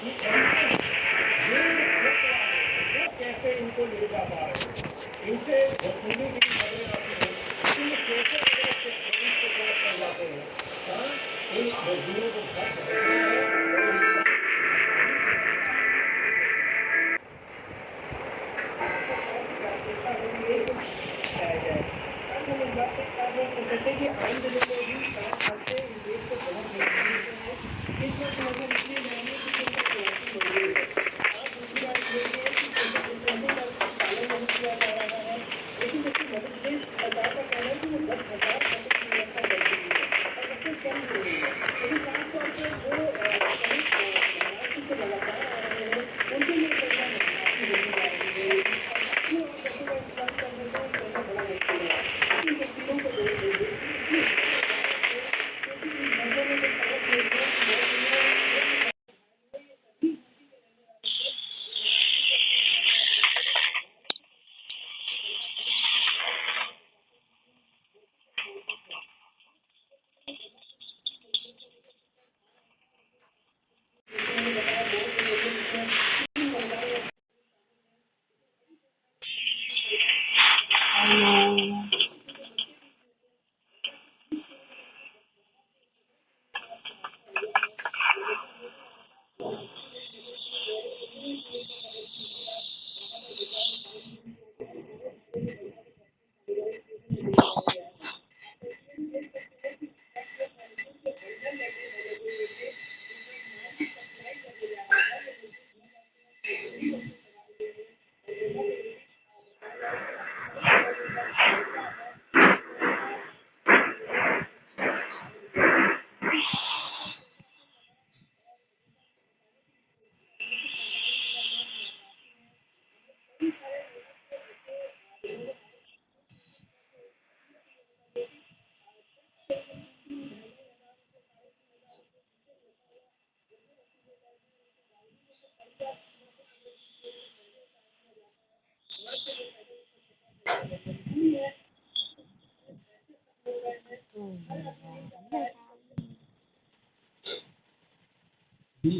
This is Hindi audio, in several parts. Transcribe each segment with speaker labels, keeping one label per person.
Speaker 1: कि ऐसे ये जो ट्रक वाले हैं वो कैसे इनको ले जा पा रहे हैं, इनसे वसूली की खबरें आती हैं कि ये कैसे अगर पुलिस के पास कर जाते हैं। हाँ, इन मजदूरों को घर पहुंचना है और इनका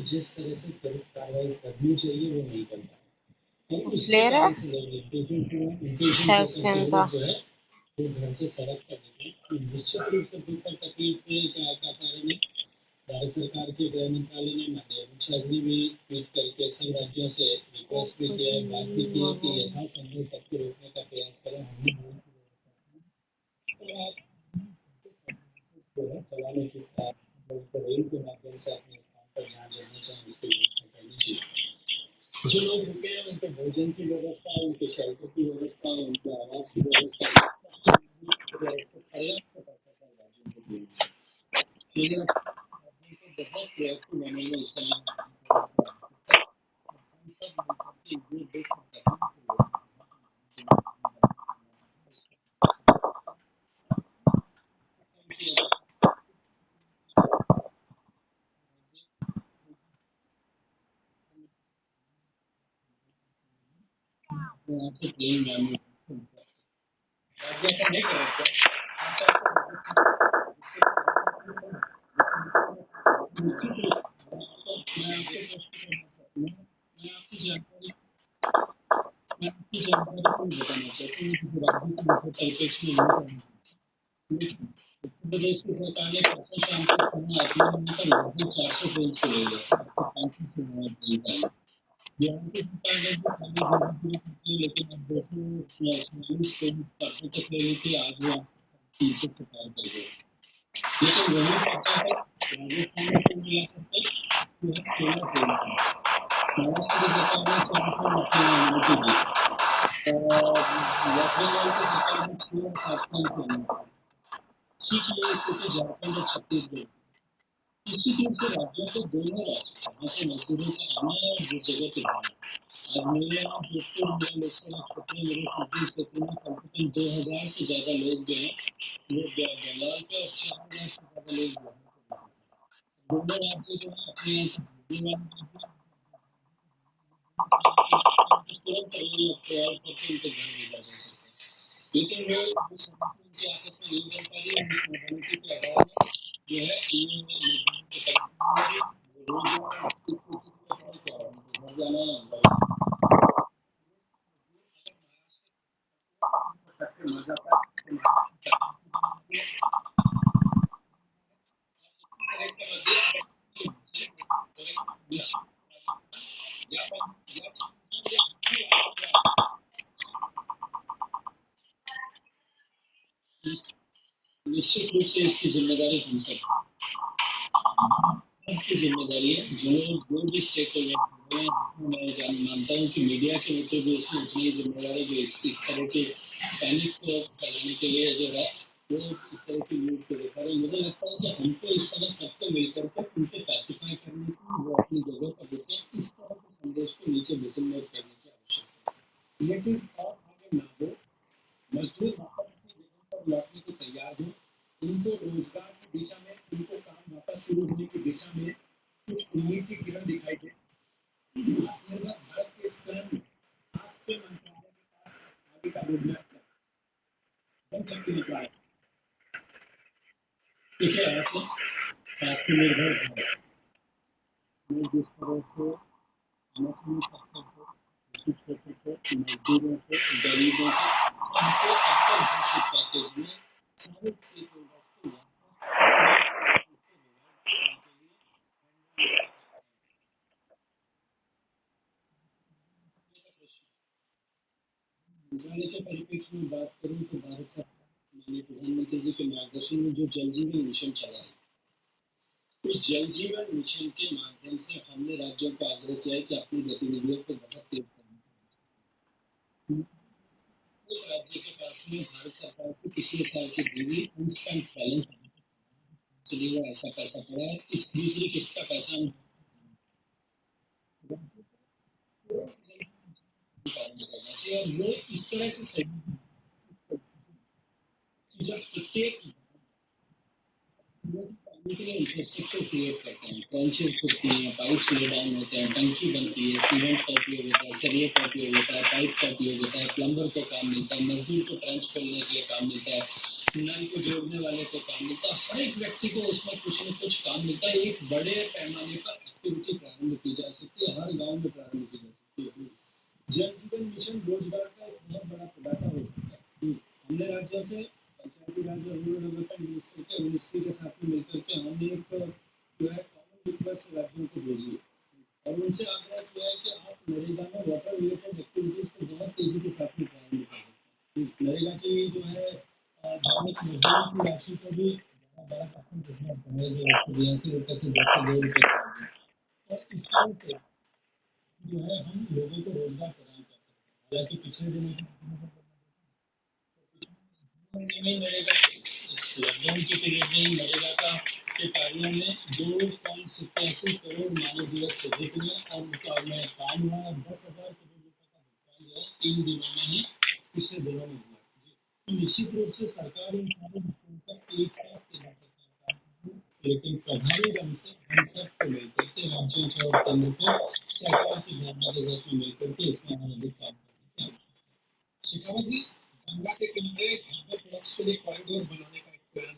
Speaker 2: जिस तरह से त्वरित कार्रवाई करनी चाहिए वो नहीं करता है।
Speaker 3: कुछ ले रहा है
Speaker 2: जो है वो घर से सड़क पर निकले निश्चित रूप से दुख और तकलीफ का कारण है। भारत सरकार के गृह मंत्रालय ने माननीय अमित शाह जी भी ट्वीट करके सब राज्यों से रिक्वेस्ट भी किया है, बात भी की है कि यथासंभव सबको रोकने का प्रयास करें। हमने चलाने की रेल के माध्यम से अपने स्थान पर जहाँ जाना चाहें उसकी व्यवस्था करनी चाहिए। जो लोग रुके हैं उनके भोजन की व्यवस्था, उनके शेल्टर की व्यवस्था, उनके आवास की व्यवस्था पर्याप्त पैसा राज्यों को दी बहुत प्रयास बनाने में समय से प्लेन राज्य ऐसा नहीं कर रहे जानकारी बताना चाहती हूँ कि राज्य के परिप्रेक्ष्य में उत्तर प्रदेश की सरकार ने परसों शाम को आत्मनिर्भर लगभग 400 ट्रेन से ले लिया 35 से ट्रेन आई। बिहार की सरकार ने भी खाली धीरे धीरे लेकिन अब 246 ट्रेन परसों तक ले ली थी, आज वो 300 से पार कर गए। लेकिन वही पता है राजस्थान में कुल मिलाकर से 16 ट्रेन थी। महाराष्ट्र की सरकार ने 400 अनुमति दी। वेस्ट बंगाल की सरकार ने 6 और 7 ट्रेन की अनुमति दी। ठीक ये स्थिति झारखंड और छत्तीसगढ़। निश्चित रूप से राज्यों को दोनों राज्य जहाँ से मजदूरों का आना है और जिस जगह पे जाना है। आज मेरे यहाँ जोधपुर मेरे लोकसभा क्षेत्र में मेरे संसदीय क्षेत्र में कम से कम 2000 से ज्यादा लोग जो है वो बंगाल के और 4000 से ज्यादा लोग दोनों राज्य जो है अपने यहाँ से तुरंत तैयार करके उनके घर भेजा जा सकता है। लेकिन वो उनकी आपस में नहीं बन पा रही है, उनकी के अभाव में जो है निश्चित रूप से इसकी जिम्मेदारी हम सब सबकी जिम्मेदारी है। जो भी स्टेक होल्डर हैं, मैं मानता हूँ कि मीडिया के ऊपर भी उसमें उतनी ही जिम्मेदारी जो इस तरह के पैनिक को फैलाने के लिए जो है वो इस तरह की न्यूज को दिखा रहे हैं। मुझे लगता है कि हमको इस तरह सबको मिलकर के उनको पैसिफाई करने की वो अपनी जगह पर रुके इस तरह के संदेश को नीचे डिसमिनेट करने की आवश्यकता है। ये चीज और आगे ना हो, मजदूर वापस अपनी जगह पर लौटने को तैयार हो, उनको रोजगार की दिशा में, उनको काम वापस शुरू होने की दिशा में कुछ उम्मीद की किरण दिखाई दे। आत्मनिर्भर भारत के इस प्लान में आपके मंत्रालय के पास आगे का रोडमैप क्या है? जनशक्ति मंत्रालय देखिए ऐसा आत्मनिर्भर भारत में जिस तरह से मछली तबके को, कृषि क्षेत्र को, मजदूरों को, गरीबों को सबको अटल घोषित पैकेज में सारे स्टेक होल्डर्स को वापस मंत्रालय के परिप्रेक्ष्य में बात करूं तो भारत सरकार माननीय प्रधानमंत्री जी के मार्गदर्शन में जो जल जीवन मिशन चला है, उस जल जीवन मिशन के माध्यम से हमने राज्यों को आग्रह किया है कि अपनी गतिविधियों को बहुत तेज करें। एक राज्य के पास में भारत सरकार को पिछले साल की दी इंस्टेंट बैलेंस चलिए वो ऐसा पैसा पड़ा है, इस दूसरी किस्त का पैसा हम करना चाहिए और वो इस तरह से सही जब प्रत्येक पानी के लिए इंफ्रास्ट्रक्चर क्रिएट करते हैं, ट्रेंचेस होती हैं, पाइप ले डाउन होते हैं, टंकी बनती है, सीमेंट का उपयोग होता है, सरिये का उपयोग होता है, पाइप का उपयोग होता है, प्लम्बर को काम मिलता है, मजदूर को ट्रेंच खोलने के लिए काम मिलता है, नल को जोड़ने वाले को काम मिलता है, हर एक व्यक्ति को उसमें कुछ न कुछ काम मिलता है। एक बड़े पैमाने पर एक्टिविटी प्रारंभ की जा सकती है, हर गाँव में प्रारंभ की जा सकती है। जल जीवन मिशन रोजगार का एक बहुत बड़ा प्रदाता हो सकता है। हमने राज्यों से पंचायती राज और रूरल डेवलपमेंट मिनिस्ट्री के साथ में मिलकर के हमने एक जो है कॉमन रिक्वेस्ट राज्यों को भेजी है और उनसे आग्रह किया है कि आप नरेगा में वाटर रिलेटेड एक्टिविटीज को बहुत तेजी के साथ में प्रारंभ कर सकते हैं। नरेगा की जो है दैनिक मजदूरी की राशि को भी 12% इसमें बढ़ाया गया, 182 रुपये से 202 रुपये और इस तरह से जो है हम लोगों को रोजगार प्रदान कर सकते हैं। हालांकि पिछले दिनों में नरेगा इस लॉकडाउन के पीरियड में नरेगा का के कार्यों में 2.87 करोड़ मानव दिवस सृजित हुए और उनका में काम हुआ और 10,000 करोड़ रुपए का भुगतान जो है 3 दिनों में ही पिछले दिनों में हुआ। तो निश्चित रूप से सरकार इन सारे मुद्दों पर एक साथ केंद्र सरकार काम कर रही है, लेकिन प्रभावी ढंग से हम सबको मिलकर के राज्यों को और केंद्र को सरकार की भावना के साथ में मिलकर के इसमें और अधिक काम करने की आवश्यकता है। शेखावत जी, गंगा के किनारे हार्बर प्रोडक्ट्स के लिए कॉरिडोर बनाने का एक प्लान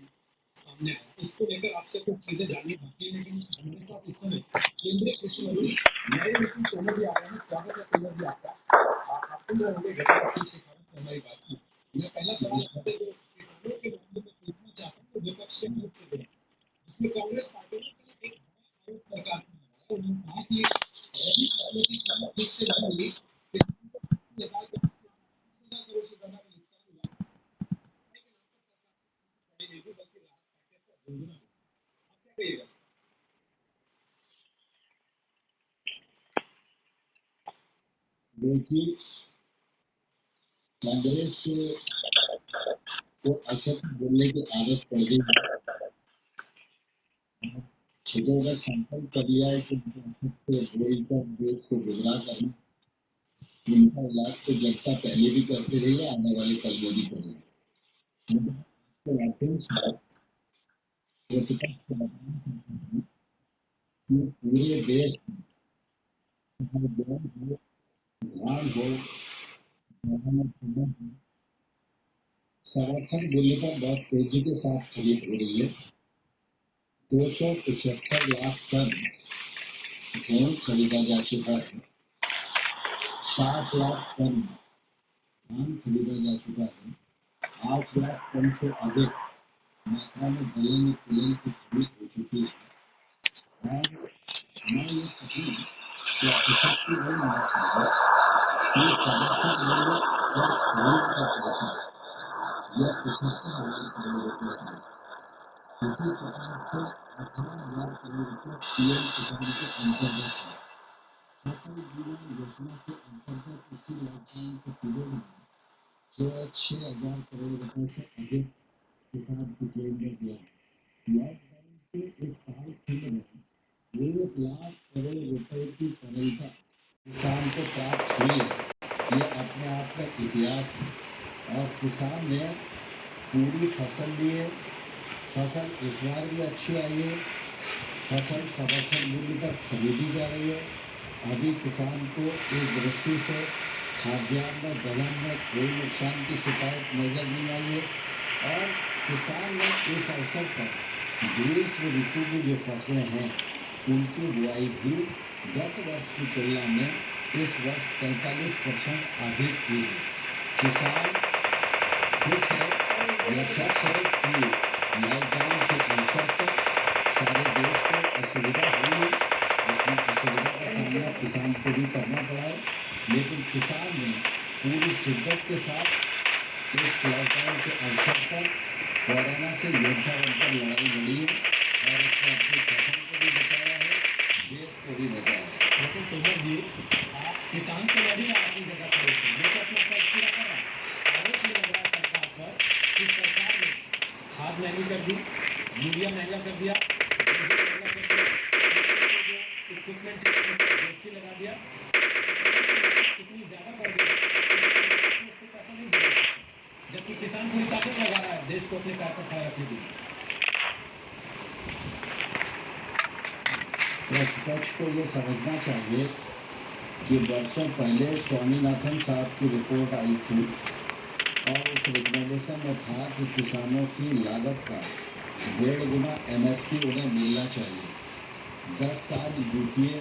Speaker 2: सामने आया, इसको लेकर आपसे कुछ चीजें जाननी बाकी है, लेकिन हमारे साथ इस समय केंद्रीय कृषि मंत्री नरेंद्र सिंह तोमर जी आ रहे हैं। स्वागत है तोमर जी आपका। आप सुन रहे होंगे गजेंद्र सिंह शेखावत से हमारी बातचीत। मैं पहला सवाल आपसे जो किसानों के मामले में पूछना चाहता हूँ, तो विपक्ष के आरोप से जुड़ा, जिसमें कांग्रेस पार्टी ने कल एक बड़ा आरोप सरकार पर लगाया। उन्होंने कहा कि रबी फसलों की कीमत ठीक से नहीं मिली, किसानों को 30,000 करोड़ से ज्यादा का नुकसान हुआ, के नाम पर सरकार ने नहीं दी बल्कि राहत पैकेज का झुंझुना दिया। आप क्या कहिएगा? देखिए, कांग्रेस को असत्य बोलने की आदत पड़ गई है। छुटों का संकल्प कर लिया है कि बोलकर देश को गुमराह करना, उनका इलाज तो जनता पहले भी करते रही है, आने वाले कल में भी करेगी। तो माध्यम से प्रतिपक्ष को बताना चाहता हूं कि पूरे देश में गेहूं हो, धान हो, समर्थन मूल्य पर बहुत तेजी के साथ खरीद हो रही है। 275 लाख टन गेहूं खरीदा जा चुका है, 60 लाख टन धान खरीदा जा चुका है, 8 लाख टन से अधिक मात्रा में दलहन और तिलहन की खरीद हो चुकी है और मैं ये कहूँ कि अतिशयोक्ति नहीं होना चाहिए कि समर्थन मूल्य और खरीद का पैसा यह 75,000 करोड़ रुपए है। इसी प्रकार से 18,000 करोड़ रुपए पीएम किसान के अंतर्गत है। फसल बीमा योजना के अंतर्गत इसी लॉकडाउन के पीरियड में जो 6,000 करोड़ रुपए से अधिक किसान को जेब में गया है। लॉकडाउन के इस कालखंड में 1,00,000 करोड़ रुपए की तरलता किसान को प्राप्त हुई है। यह अपने आप में इतिहास है और किसान ने पूरी फसल ली है। फसल इस बार भी अच्छी आई है। फसल समर्थन मूल्य पर खरीदी जा रही है। अभी किसान को इस दृष्टि से खाद्यान्न में दलहन में कोई नुकसान की शिकायत नजर नहीं आई है और किसान ने इस अवसर पर ग्रीष्म ऋतु की जो फसलें हैं उनकी बुआई भी गत वर्ष की तुलना में इस वर्ष 45% अधिक की है। किसान खुश है। यह सच है कि लॉकडाउन के अवसर पर सारे देश को असुविधा हुई है। उसमें असुविधा का सामना किसान को भी करना पड़ा है, लेकिन किसान ने पूरी शिद्दत के साथ इस लॉकडाउन के अवसर पर कोरोना से योद्धा बनकर लड़ाई लड़ी है और उसने अपनी फसल को भी बचाया है, देश को भी बचाया है।
Speaker 3: लेकिन तोमर जी, किसान तो लड़ ही रहा अपनी जगह पर, वो तो अपना फर्ज पूरा कर रहा है। आरोप ये लग रहा है सरकार पर कि सरकार ने खाद महंगी कर दी, यूरिया महंगा कर दिया, डीजल महंगा कर दिया, जो इक्विपमेंट जीएसटी लगा दिया, इतनी ज़्यादा बढ़ गई कि उसको पैसा नहीं दे सकते, जबकि किसान पूरी ताकत लगा रहा है देश को अपने पैर पर खड़ा रखने के लिए।
Speaker 2: प्रतिपक्ष को ये समझना चाहिए कि वर्षों पहले स्वामीनाथन साहब की रिपोर्ट आई थी और उस रिकमेंडेशन में था कि किसानों की लागत का 1.5 गुना एमएसपी उन्हें मिलना चाहिए। 10 साल यूपीए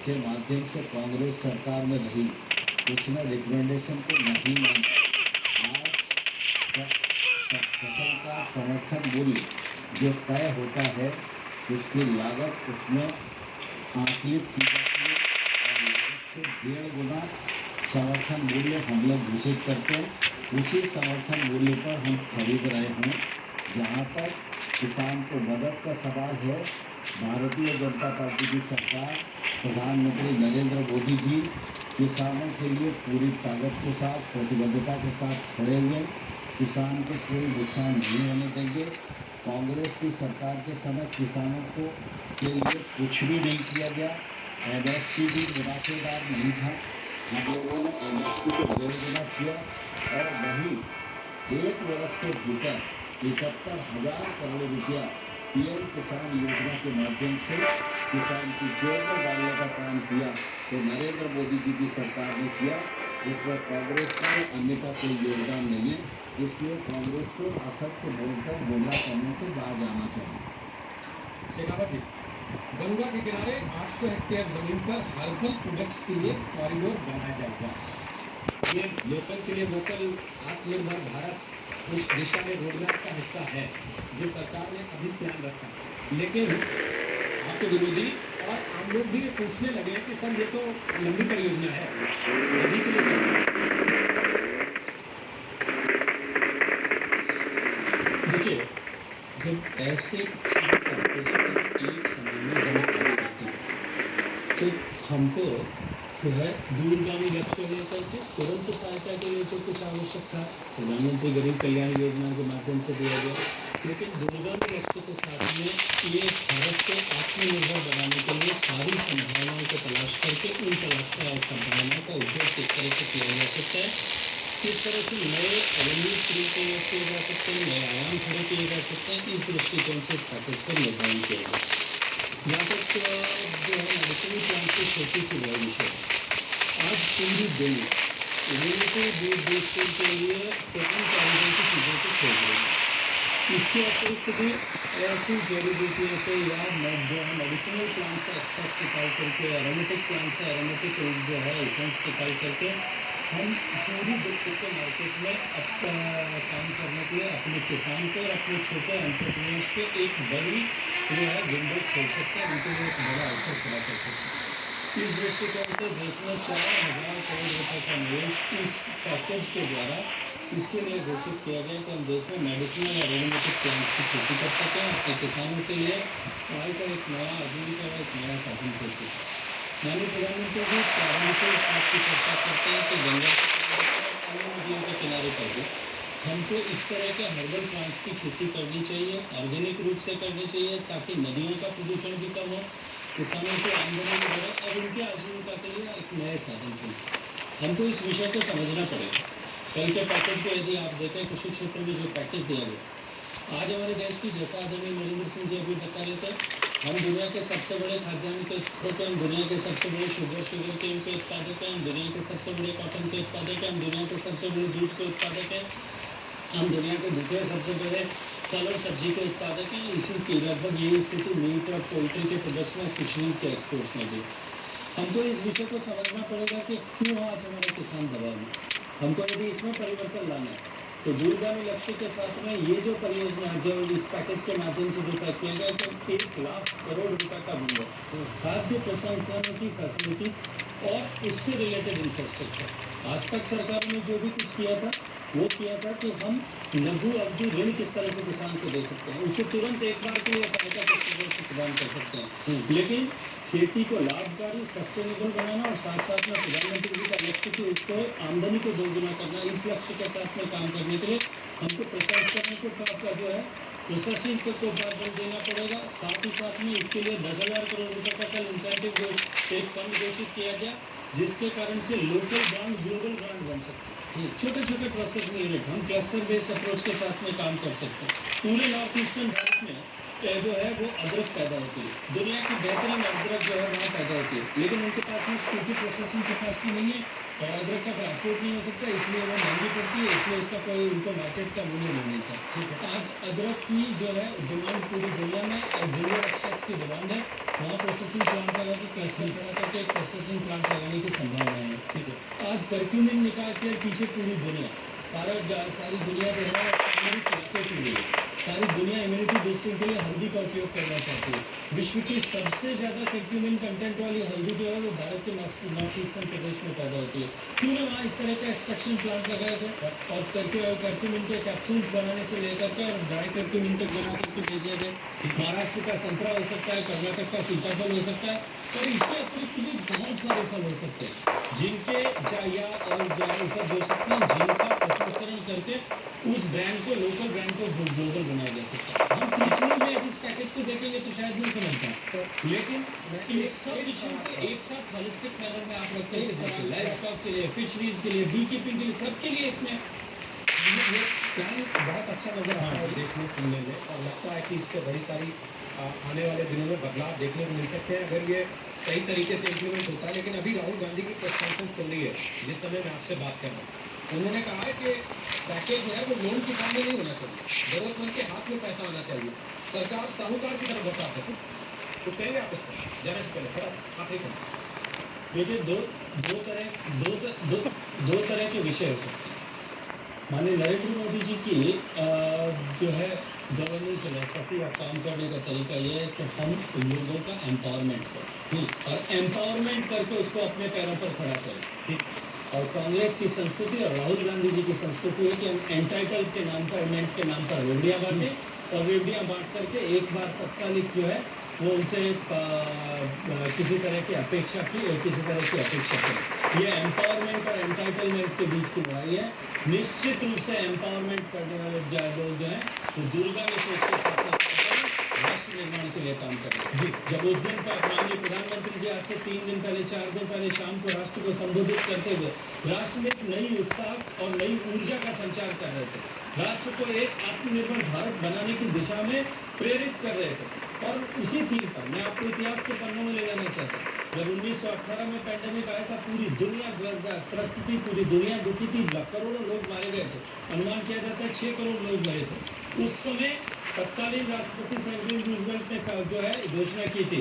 Speaker 2: के माध्यम से कांग्रेस सरकार में रही, उसने रिकमेंडेशन को नहीं माना। आज फसल का समर्थन मूल्य जो तय होता है उसकी लागत उसमें आकलित की जाती है और लागत से 1.5 गुना समर्थन मूल्य हम लोग घोषित करते हैं। उसी समर्थन मूल्य पर हम खरीद रहे हैं। जहाँ तक किसान को मदद का सवाल है, भारतीय जनता पार्टी की सरकार, प्रधानमंत्री नरेंद्र मोदी जी किसानों के लिए पूरी ताकत के साथ, प्रतिबद्धता के साथ खड़े हुए। किसान को कोई नुकसान नहीं होने देंगे। कांग्रेस की सरकार के समय किसानों को के लिए कुछ भी नहीं किया गया। एमएसपी भी मुनाफेदार नहीं था। हम लोगों ने एमएसपी को 1.5 गुना किया और वही 1 वर्ष के भीतर 71,000 करोड़ रुपया पीएम किसान योजना के माध्यम से किसान की जेब में डालने का काम किया तो नरेंद्र मोदी जी की सरकार ने किया। इसमें कांग्रेस का अन्य का कोई योगदान नहीं है। इसलिए कांग्रेस को असत्य बोलकर गुमराह करने से बाज आना चाहिए।
Speaker 3: शेखावत जी, गंगा के किनारे 800 हेक्टेयर जमीन पर हर्बल प्रोडक्ट्स के लिए कॉरिडोर बनाया जाएगा। ये लोकल के लिए वोकल, आत्मनिर्भर भारत उस दिशा में रोडमैप का हिस्सा है जो सरकार ने अभी प्लान रखा। लेकिन आपके विरोधी और आम लोग भी ये पूछने लगे कि सर ये तो लंबी परियोजना है, अभी के लिए क्या?
Speaker 2: देखिए, जब ऐसे एक समय में हम काम करते हैं तो हमको जो है दूरगामी लक्ष्य लेकर के तुरंत सहायता के लिए जो कुछ आवश्यक था प्रधानमंत्री गरीब कल्याण योजना के माध्यम से दिया गया, लेकिन दूरगामी लक्ष्य के साथ में ये भारत को आत्मनिर्भर बनाने के लिए सारी संभावनाओं को तलाश करके उन संभावनाओं का उपयोग किस तरह से किया जा सकता है, किस तरह से नए एवेन्यूज क्रिएट किए जा सकते हैं, नए आयाम खड़े किए जा सकते हैं, इस दृष्टिकोण से पैकेज का निर्माण किया गया। यहाँ तक जो है मेडिसिनल प्लांट की खेती की बड़ा विषय है। आज पूरी दुनिया रिलेटिव दूध बेचने के लिए प्लांट कारीगर की चीज़ों को खोज रही है। इसके अतिरिक्त भी ऐसी जड़ी बूटियों से या जो है मेडिसिनल प्लांट से एक्सट्रैक्ट निकाल करके, एरोमेटिक प्लांट से एरोमेटिक जो है एसेंस निकाल करके हम पूरी दुनिया के मार्केट में काम करने के लिए अपने किसान को और अपने छोटे एंटरप्रेन्योर्स को एक बड़ी जो है विंडो खोल सकते हैं, उनके लिए एक बड़ा अवसर खड़ा कर सकते हैं। इस दृष्टिकोण से देश में 4,000 करोड़ रुपए का निवेश इस पैकेज के द्वारा इसके लिए घोषित किया गया कि हम देश में मेडिसिनल और एरोमेटिक प्लांट्स की खेती कर सकें और किसानों के लिए आय का एक नया आजीविका का एक नया साधन खोल सकें। माननीय प्रधानमंत्री जी प्रारंभ से इस बात की चर्चा करते हैं कि गंगा के किनारे पर और अन्य नदियों के किनारे पर भी हमको इस तरह के हर्बल प्लांट्स की खेती करनी चाहिए, ऑर्गेनिक रूप से करनी चाहिए, ताकि नदियों का प्रदूषण भी कम हो, किसानों की आमदनी भी बढ़े और उनके आजीविका के लिए एक नए साधन खुले। हमको इस विषय को समझना पड़ेगा। कल के पैकेज को यदि आप देखें, कृषि क्षेत्र में जो पैकेज दिया गया, आज हमारे देश की, जैसा आदरणीय नरेंद्र सिंह जी अभी बता रहे थे, हम दुनिया के सबसे बड़े खाद्यान्न के उत्पादक हैं, हम दुनिया के सबसे बड़े शुगर केन के उत्पादक हैं, हम दुनिया के सबसे बड़े कॉटन के उत्पादक हैं, हम दुनिया के सबसे बड़े दूध के उत्पादक हैं, हम दुनिया के दूसरे सबसे बड़े फल और सब्जी के उत्पादक हैं। इसी की लगभग यही स्थिति मीट और पोल्ट्री के प्रोडक्ट्स में, फिशरीज के एक्सपोर्ट्स में भी। हमको इस विषय को समझना पड़ेगा कि क्यों आज हमारे किसान दबाव में। हमको यदि इसमें परिवर्तन लाना है तो दूरगामी लक्ष्य के साथ में ये जो परियोजना जो इस पैकेज के माध्यम से जो तय किया गया कि 1 लाख करोड़ रुपए का विंडो खाद्य प्रसंस्करण की फैसिलिटीज और इससे रिलेटेड इंफ्रास्ट्रक्चर। आज तक सरकार ने जो भी कुछ किया था वो किया था कि हम लघु अवधि ऋण किस तरह से किसान को दे सकते हैं, उसको तुरंत एक बार के लिए सहायता किस तरह से प्रदान कर सकते हैं, लेकिन खेती को लाभकारी सस्टेनेबल बनाना और साथ साथ में प्रधानमंत्री जी का लक्ष्य कि उसको आमदनी को दोगुना करना, इस लक्ष्य के साथ में काम करने के लिए हमको प्रसंस्करण को का जो है प्रोसेसिंग को प्रावधान देना पड़ेगा। साथ ही साथ में इसके लिए 10,000 करोड़ रुपए का कल इंसेंटिव जो एक फंड घोषित किया गया, जिसके कारण से लोकल ब्रांड ग्लोबल ब्रांड बन सकते हैं। छोटे छोटे प्रोसेसिंग यूनिट हम क्लस्टर बेस्ड अप्रोच के साथ में काम कर सकते हैं। पूरे नॉर्थ ईस्टर्न भारत में जो है वो अदरक पैदा होती है, दुनिया की बेहतरीन अदरक जो है वहाँ पैदा होती है, लेकिन उनके पास में उसकी प्रोसेसिंग कैपेसिटी नहीं है और अदरक का ट्रांसपोर्ट नहीं हो सकता, इसलिए वो महंगी पड़ती है, इसलिए उसका कोई उनको मार्केट का मूल्य नहीं मिलता। आज अदरक की जो है डिमांड पूरी दुनिया में जिले एक्सेप्ट की डिमांड है, वहाँ प्रोसेसिंग प्लांट लगा के क्लस्टर बना करके एक प्रोसेसिंग प्लांट लगाने की संभावना है। ठीक है, आज कर्क्यूमिन निकाल के पीछे पूरी दुनिया सारी दुनिया जो है सारी दुनिया इम्यूनिटी बूस्टिंग के लिए हल्दी का उपयोग करना चाहती है। विश्व की सबसे ज़्यादा कर्क्यूमिन कंटेंट वाली हल्दी जो है वो भारत के नॉर्थ ईस्टर्न प्रदेश में पैदा होती है। क्यों ना वहाँ इस तरह का एक्सट्रैक्शन प्लांट लगाया जाए और कर्क्यूमिन के कैप्सूल्स बनाने से लेकर के और ड्राई कर्क्यूमिन तक बना करके भेजा जाए। महाराष्ट्र का संतरा हो सकता है, कर्नाटक का सीताफल हो सकता है और इसके अतिरिक्त भी बहुत सारे फल हो सकते हैं जिनके उपज हो सकते हैं, जिनका प्रसंस्करण करके उस ब्रांड को, लोकल ब्रांड को ग्लोबल बनाया जा सकता है। हम पिछले में इस पैकेज को देखेंगे तो शायद नहीं समझ पाए, लेकिन इन सब विषयों को एक साथ होलिस्टिक मैनर में आप रखते हैं, लाइव स्टॉक के लिए, फिशरीज के लिए, बी कीपिंग के लिए, सबके लिए इसमें
Speaker 3: ये प्लान बहुत अच्छा नजर आता है देखने सुनने में, और लगता है कि इससे बड़ी सारी आने वाले दिनों में बदलाव देखने को मिल सकते हैं अगर ये सही तरीके से इम्प्लीमेंट होता है। लेकिन अभी राहुल गांधी की प्रेस कॉन्फ्रेंस चल रही है जिस समय मैं आपसे बात कर रहा हूँ, उन्होंने कहा है कि पैकेज जो है वो लोन की फॉर्म में नहीं होना चाहिए, जरूरतमंद के हाथ में पैसा आना चाहिए, सरकार साहूकार की तरफ बढ़ता है। कुछ कहेंगे आप इस पर जाने से पहले? थोड़ा आखिरी पर
Speaker 2: देखिए, दो तरह के विषय हो सकते हैं। माननीय नरेंद्र मोदी जी की जो है गवर्नेंस फिलोसफी या काम करने का तरीका यह है कि हम लोगों का एम्पावरमेंट करें और एम्पावरमेंट करके उसको अपने पैरों पर खड़ा करें। और कांग्रेस की संस्कृति और राहुल गांधी जी की संस्कृति है कि हम एंटाइटल के नाम पर, एमेंट के नाम पर रेवड़ियाँ बांटें और रेवड़ियाँ बांट करके एक बार तत्कालिक जो है वो उनसे किसी तरह की अपेक्षा करें। ये एम्पावरमेंट और एंटाइटलमेंट के बीच की लड़ाई है। निश्चित रूप से एम्पावरमेंट करने वाले लोग जो हैं वो दूरगामी सोच के साथ राष्ट्र निर्माण के लिए काम करें। जी, जब उस दिन पर माननीय प्रधानमंत्री जी आज से 3 दिन पहले, 4 दिन पहले शाम को राष्ट्र को संबोधित करते हुए राष्ट्र में एक नई उत्साह और नई ऊर्जा का संचार कर रहे थे, राष्ट्र को एक आत्मनिर्भर भारत बनाने की दिशा में प्रेरित कर रहे थे। और उसी थीम पर मैं आपको इतिहास के पन्नों में ले जाना चाहता हूँ। जब 1918 में पैंडेमिक आया था, पूरी दुनिया त्रस्त थी, पूरी दुनिया दुखी थी, करोड़ों लोग मारे गए थे, अनुमान किया जाता है 6 करोड़ लोग मरे थे। उस समय तत्कालीन राष्ट्रपति फ्रैंकलिन रूजवेल्ट ने जो है घोषणा की थी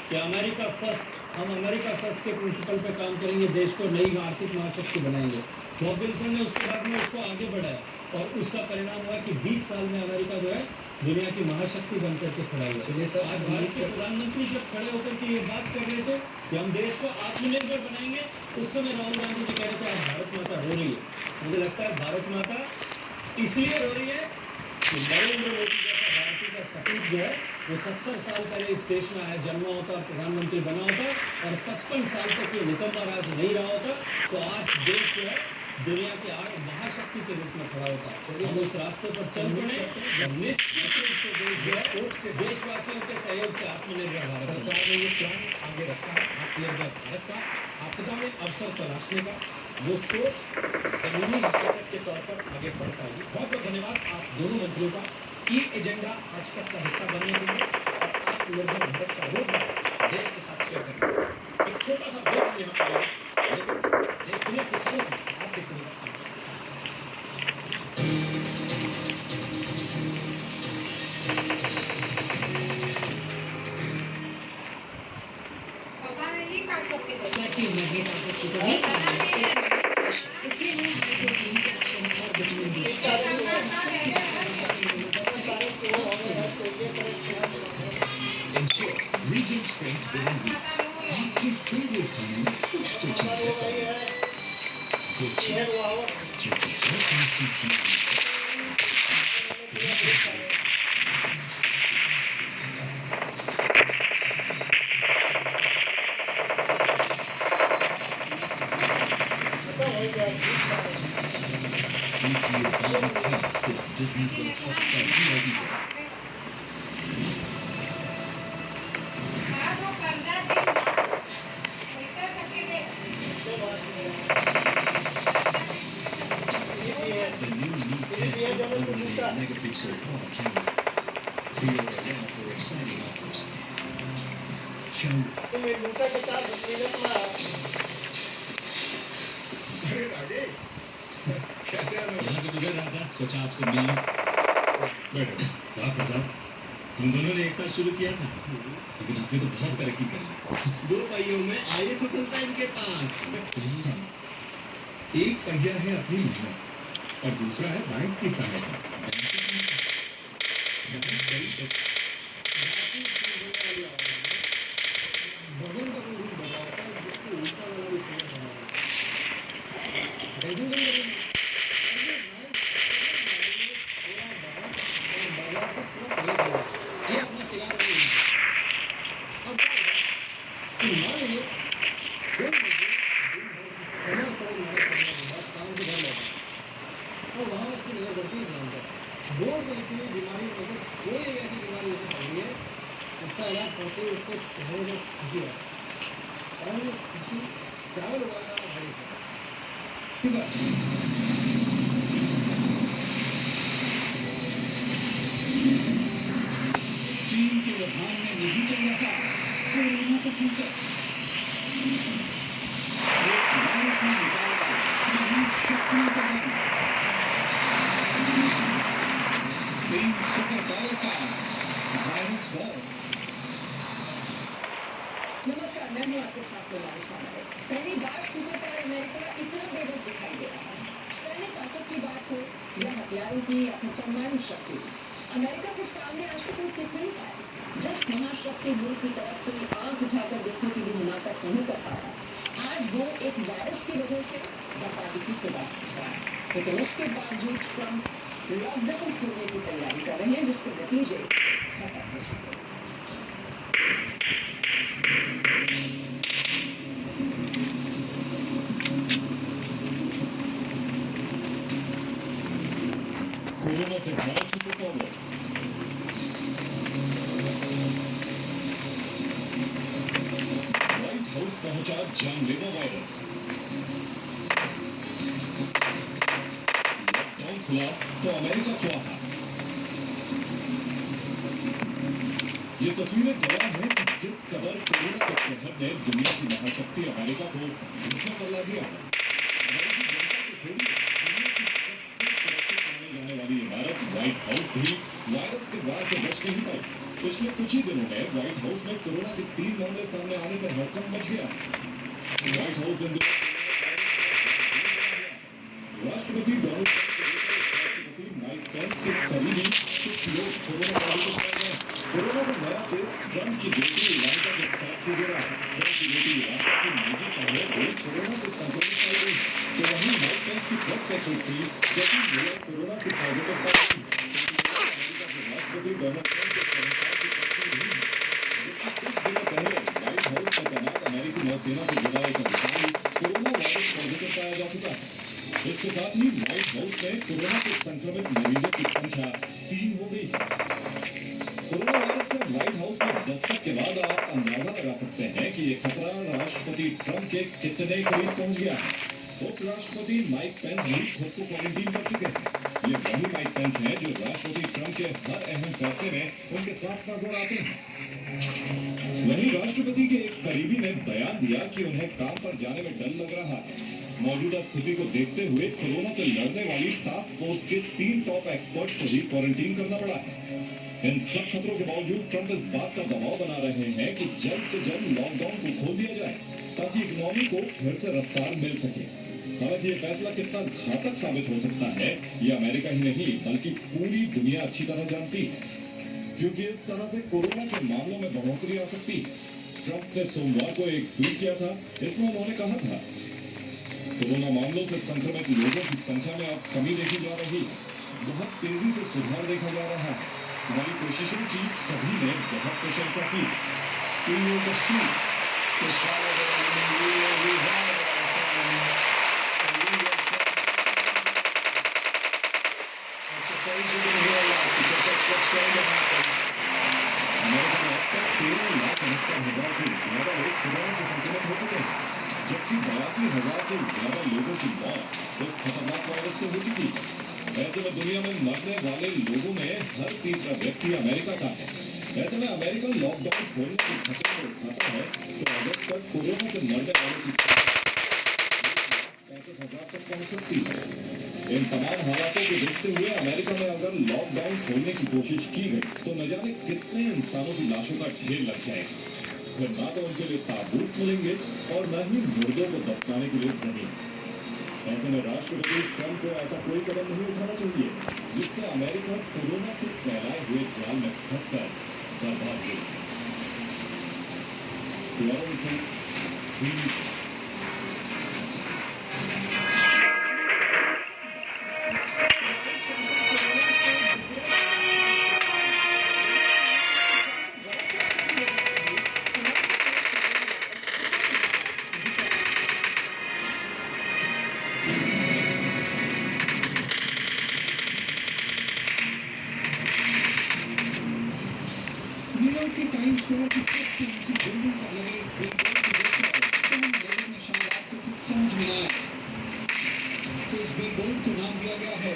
Speaker 2: कि अमेरिका फर्स्ट, हम अमेरिका फर्स्ट के प्रिंसिपल पर काम करेंगे, देश को नई आर्थिक महाशक्ति बनाएंगे। बॉब विल्सन ने उसके बाद में उसको आगे बढ़ाया और उसका परिणाम हुआ कि 20 साल में अमेरिका जो है दुनिया की महाशक्ति बनकर के खड़ा हुआ।
Speaker 3: चलिए सर,
Speaker 2: आज भारत के प्रधानमंत्री जब खड़े होकर के ये बात कर रहे थे कि हम देश को आत्मनिर्भर बनाएंगे, उस समय राहुल गांधी जी कह रहे थे आज भारत माता रो रही है। मुझे लगता है भारत माता इसलिए रो रही है कि नरेंद्र मोदी जैसा भारतीय का सपूत जो है वो 70 साल पहले इस देश में आया, जन्मा होता और प्रधानमंत्री बना होता और 55 साल तक ये निकम्मा राज नहीं रहा होता, तो आज देश जो है दुनिया की महाशक्ति के रूप में खड़ा होता है। हम उस रास्ते पर चल पड़े और निश्चित रूप से देश जो है देशवासियों के सहयोग से आत्मनिर्भर भारत
Speaker 3: सरकार ने ये प्लान आगे रखा है आत्मनिर्भर भारत का, आपदा में अवसर तलाशने का। वो सोच जमीनी हकीकत के तौर पर आगे बढ़ पाएगी। बहुत बहुत धन्यवाद आप दोनों मंत्रियों का ई एजेंडा आज तक का हिस्सा बनने के लिए और आत्मनिर्भर भारत का रोड मैप देश के साथ शेयर करने के लिए। एक छोटा सा ब्रेक हम यहाँ पर लेंगे, लेकिन देश दुनिया की खबरों में आप देखते रहिए।
Speaker 4: करती हूँ मैं भी ताकत की कमी इसलिए मैं आपको टीम के एक्शन और vitamin D
Speaker 5: Ensure regain strength within weeks. आपकी फेवरेट खाने में कुछ तो चीजें करें। कुछ चीज जो कि हर टेस्टी चीज सिर्फ डिज्नी प्लस हॉटस्टार की लगेगा। The new Mi 10 108 megapixel quad camera. Pre-order now for exciting offers. Show
Speaker 3: अरे राजेश, कैसे हैं?
Speaker 5: यहाँ से गुजर रहा था, सोचा आपसे मिल लूं। बैठो। वाह प्रसाद, हम दोनों ने एक साथ शुरू किया था, लेकिन आपने तो बहुत तरक्की कर ली।
Speaker 3: दो पहियों में आगे सफलता इनके पास।
Speaker 5: एक पहिया है अपनी मेहनत और दूसरा है बैंक की सहायता। बैंक की सहायता। बैंक करीब
Speaker 2: उसका इलाज करते हुए उसको चेहरे में खुशी है और वो खुशी चावल उगाना भारी
Speaker 5: चीन के वुहान में नहीं चल रहा था कोरोना का संकट। एक वायरस ने निकाला महाशक्तियों का दम। 3 सुपर पावर का वायरस वॉर।
Speaker 6: नमस्कार, मैं हूं आपके साथ में लालसा मलिक। पहली बार सुपर पावर अमेरिका इतना बेबस दिखाई दे रहा है। सैन्य ताकत की बात हो या हथियारों की या फिर परमाणु शक्ति, अमेरिका के सामने आज तक कोई टिक नहीं पाया। जिस महाशक्ति मुल्क की तरफ कोई आंख उठाकर देखने की भी हिमाकत नहीं कर पाता, आज वो एक वायरस की वजह से बर्बादी की कगार पर खड़ा है। लेकिन इसके बावजूद ट्रंप लॉकडाउन खोलने की तैयारी कर रहे हैं, जिसके नतीजे खतरनाक हो सकते हैं।
Speaker 5: कोरोना से Bharat super power. White house पहुंचा जानलेवा वायरस। लॉकडाउन खुला तो अमेरिका स्वाहा। ये तस्वीरें गवाह है कि जिस कदर कोरोना के कहर ने दुनिया की महाशक्ति अमेरिका को धोखा बदला दिया है। अमेरिकी जनता को छोड़िए, दुनिया की सबसे सुरक्षित मानी जाने वाली इमारत व्हाइट हाउस भी वायरस के वार से बच नहीं पाई। पिछले कुछ ही दिनों में व्हाइट हाउस में कोरोना के 3 मामले सामने आने से हड़कंप मच गया। व्हाइट हाउस इन दिनों राष्ट्रपति डोनाल्ड ट्रंप के राष्ट्रपति माइक पेंस के करीबी कुछ लोग कोरोना ट्रंप की बेटी इवांका के स्टाफ से जुड़ा। ट्रंप की बेटी इवांका की निजी सहयोग भी कोरोना से संक्रमित पाई गई। तो वहीं माइक पेंस की प्रेस सेक्रेटरी कैथी मुलर कोरोना से पॉजिटिव पाई गई। अमेरिका के राष्ट्रपति डोनाल्ड ट्रंप के सहकार की पत्नी नहीं है, जबकि कुछ दिनों पहले व्हाइट हाउस में तैनात अमेरिकी नौसेना से जुड़ा एक अधिकारी कोरोना वायरस पॉजिटिव पाया जा चुका है। इसके साथ ही व्हाइट हाउस में कोरोना से संक्रमित मरीजों की संख्या 3 हो गई है। कोरोना वायरस से व्हाइट हाउस में दस्तक के बाद आप अंदाजा लगा सकते हैं कि ये खतरा राष्ट्रपति ट्रंप के कितने करीब पहुंच गया है। उपराष्ट्रपति माइक पेंस भी खुद को क्वारंटीन कर चुके हैं। ये वही माइक पेंस हैं जो राष्ट्रपति ट्रंप के हर अहम फैसले में उनके साथ नजर आते हैं। वहीं राष्ट्रपति के एक करीबी ने बयान दिया कि उन्हें काम पर जाने में डर लग रहा है। मौजूदा स्थिति को देखते हुए कोरोना से लड़ने वाली टास्क फोर्स के 3 टॉप एक्सपर्ट्स को भी क्वारंटीन करना पड़ा है। इन सब खतरों के बावजूद ट्रंप इस बात का दबाव बना रहे हैं कि जल्द से जल्द लॉकडाउन को खोल दिया जाए ताकि इकोनॉमी को फिर से रफ्तार मिल सके। हालांकि ये फैसला कितना घातक साबित हो सकता है ये अमेरिका ही नहीं बल्कि पूरी दुनिया अच्छी तरह जानती है, क्योंकि इस तरह से कोरोना के मामलों में बढ़ोतरी आ सकती है। ट्रंप ने सोमवार को एक ट्वीट किया था, इसमें उन्होंने कहा था, कोरोना मामलों से संक्रमित लोगों की संख्या में अब कमी देखी जा रही है। बहुत तेजी से सुधार देखा जा रहा है। हमारी कोशिशों की सभी ने बहुत प्रशंसा की।
Speaker 3: We will defeat this horrible enemy. We will revive our economy. And we will change. That's a phrase you're going to hear a lot because that's what's going to happen.
Speaker 5: America में अब तक 13,69,000 से ज्यादा लोग कोरोना से संक्रमित हो चुके हैं, जबकि 82,000 से ज्यादा लोगों की मौत इस खतरनाक वायरस से हो चुकी है। ऐसे में दुनिया में मरने वाले लोगों में हर तीसरा व्यक्ति अमेरिका का है। ऐसे में अमेरिका लॉकडाउन खोलने के खतरे को उठाता है तो अगस्त तक कोरोना से मरने वालों की संख्या 35,000 तक पहुंच सकती है। इन तमाम हालातों को देखते हुए अमेरिका में अगर लॉकडाउन खोलने की कोशिश की गई तो न जाने कितने इंसानों की लाशों का ढेर लग जाएगा। फिर ना तो उनके लिए ताबूत मिलेंगे और न ही मुर्दों को दफनाने के लिए जमीन। ऐसे में राष्ट्रपति ट्रंप को ऐसा कोई कदम नहीं उठाना चाहिए जिससे अमेरिका कोरोना के फैलाए हुए जाल में फंसकर बर्बाद हो।
Speaker 3: न्यूयॉर्क के टाइम्स स्क्वायर की सबसे ऊंची बिल्डिंग पर लगे इस बिलबोर्ड को देखकर तो हम लोगों ने शायद आपको कुछ समझ में आया। तो इस बिलबोर्ड को नाम दिया गया है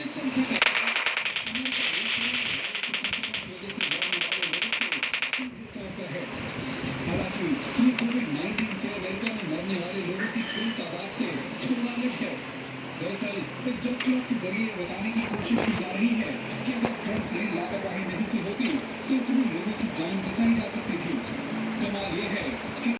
Speaker 3: इस संख्या का हालांकि ये कोविड-19 से अमेरिका में मरने वाले लोगों की कुल तादाद से थोड़ा अलग है। दरअसल इस डेथ क्लॉक के जरिए बताने की कोशिश की जा रही है कि अगर ट्रंप ने लापरवाही नहीं की होती तो इतने लोगों की जान बचाई जा सकती थी। कमाल ये है कि